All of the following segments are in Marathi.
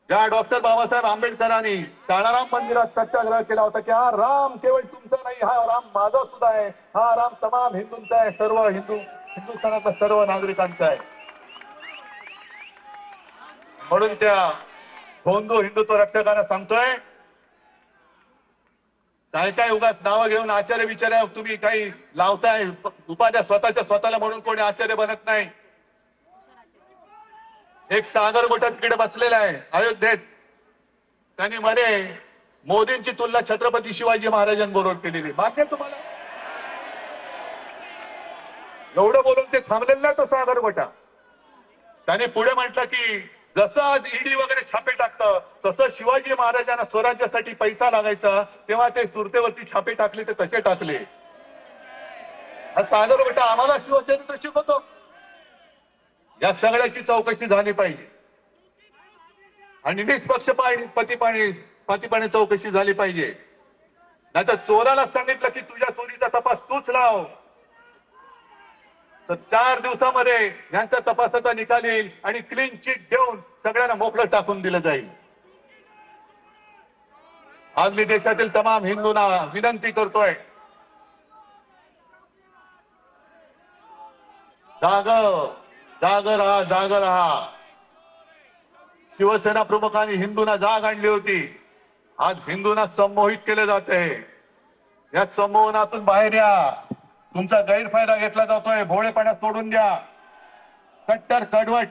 ज्या डॉक्टर बाबासाहेब आंबेडकरांनी काळाराम मंदिरात सत्याग्रह केला होता की हा राम केवळ तुमचा नाही, हा राम माझा सुद्धा आहे, हा राम तमाम हिंदूंचा आहे, सर्व हिंदुस्थानातल्या सर्व नागरिकांचा आहे. म्हणून त्या भोंदू हिंदुत्व रक्षकांना सांगतोय, काय काय उगाच नावं घेऊन आचार्य विचार्य तुम्ही काही लावताय उपाध्या स्वतःला म्हणून कोणी आचार्य बनत नाही. एक सागर गोटा तिकडे बसलेला आहे अयोध्येत, त्यांनी म्हणे मोदींची तुलना छत्रपती शिवाजी महाराजांबरोबर केलेली. मान्य तुम्हाला? एवढं बोलून ते थांबलेलं ना तो सागर गोटा. त्याने पुढे म्हटलं की जसं आज ईडी वगैरे छापे टाकतं तसं शिवाजी महाराजांना स्वराज्यासाठी पैसा लागायचा तेव्हा ते सुरतेवरती छापे टाकले ते तसे टाकले. हा सागर गोटा आम्हाला शिवचरित्र शिकवतो. या सगळ्याची चौकशी झाली पाहिजे आणि निष्पक्षपातीपणे चौकशी झाली पाहिजे. नाहीतर चोराला सांगितलं की तुझ्या चोरीचा तपास तूच लाव, तर 4 दिवसामध्ये यांचा तपासाचा निकाल येईल आणि क्लीन चिट देऊन सगळ्यांना मोकळं टाकून दिलं जाईल. आज मी देशातील तमाम हिंदूंना विनंती करतोय, जाग रहा. शिवसेना प्रमुखांनी हिंदूंना जाग आणली होती. आज हिंदूंना संमोहित केले जाते. या संमोहनातून बाहेर या. तुमचा गैरफायदा घेतला जातोय. भोळेपणा सोडून द्या. कट्टर कडवट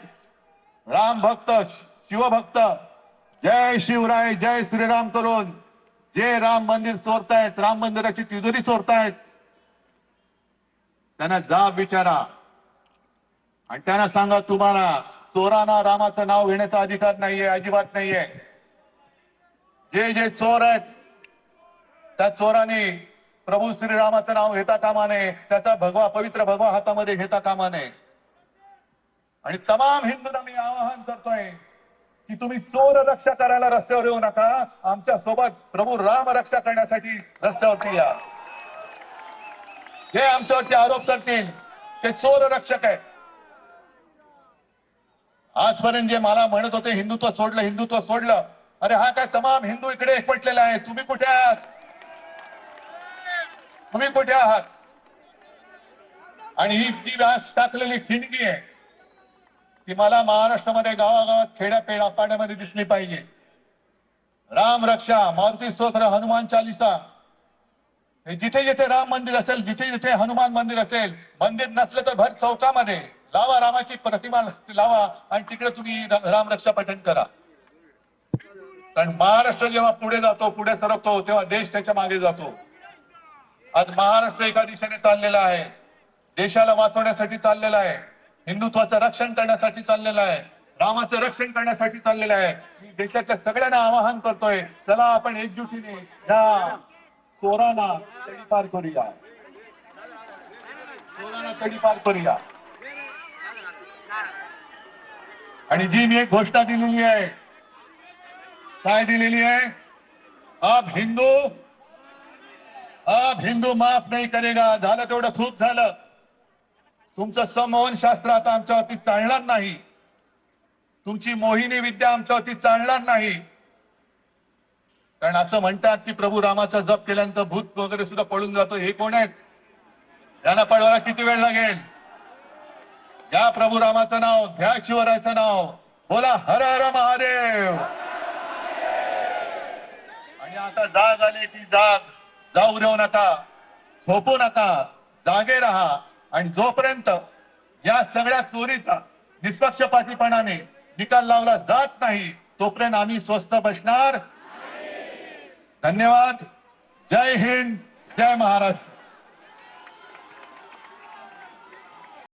राम भक्त शिवभक्त जय शिवराय जय श्रीराम करून जे राम मंदिर चोरतायत, राम मंदिराची तिजोरी चोरतायत, त्यांना जाब विचारा आणि त्यांना सांगा तुम्हाला चोरांना रामाचं नाव घेण्याचा अधिकार नाहीये, अजिबात नाहीये. जे जे चोर आहेत त्या चोरांनी प्रभू श्रीरामाचं नाव घेता कामा नये, त्याचा भगवा पवित्र भगवा हातामध्ये घेता कामा नये. आणि तमाम हिंदूंना मी आवाहन करतोय की तुम्ही चोर रक्षा करायला रस्त्यावर येऊ नका, आमच्या सोबत प्रभू राम रक्षा करण्यासाठी रस्त्यावरती या. जे आमच्यावरती आरोप करतील ते चोर रक्षक आहेत. आजपर्यंत जे मला म्हणत होते हिंदुत्व सोडलं, अरे हा काय तमाम हिंदू इकडे एकवटलेला आहे. तुम्ही कुठे आहात? आणि ही जी व्यास टाकलेली ठिणगी आहे ती मला महाराष्ट्रामध्ये गावागावात खेड्यापाड्यामध्ये दिसली पाहिजे. राम रक्षा, मारुती स्तोत्र, हनुमान चालीसा, जिथे जिथे राम मंदिर असेल, जिथे जिथे हनुमान मंदिर असेल, मंदिर नसलं तर भर चौकामध्ये लावा रामाची प्रतिमा लावा आणि तिकडे तुम्ही राम रक्षा पठण करा. कारण महाराष्ट्र जेव्हा पुढे जातो, पुढे सरकतो, तेव्हा देश त्याच्या मागे जातो. आज महाराष्ट्र एका दिशेने चाललेला आहे, देशाला वाचवण्यासाठी चाललेला आहे, हिंदुत्वाचं रक्षण करण्यासाठी चाललेला आहे, रामाचं रक्षण करण्यासाठी चाललेलं आहे. मी देशाच्या सगळ्यांना आवाहन करतोय, चला आपण एकजुटीने या चोरांना तडीपार करूया. आणि जी मी एक घोषणा दिलेली आहे, काय दिलेली आहे? अब हिंदू माफ नहीं करेगा. झालं तेवढं खूप झालं. तुमचं संमोहन शास्त्र आता आमच्यावरती चालणार नाही. तुमची मोहिनी विद्या आमच्यावरती चालणार नाही. कारण असं म्हणतात की प्रभू रामाचा जप केल्यानंतर भूत वगैरे सुद्धा पळून जातो. हे कोण आहेत? त्यांना पळवायला किती वेळ लागेल? घ्या प्रभू रामाचं नाव, घ्या शिवरायाचं नाव, बोला हर हर महादेव. आणि आता जाग आली ती जाऊ देऊ नका, झोपू नका, जागे राहा. आणि जोपर्यंत या सगळ्या चोरीचा निष्पक्षपातीपणाने निकाल लावला जात नाही तोपर्यंत आम्ही स्वस्थ बसणार. धन्यवाद. जय हिंद, जय महाराष्ट्र.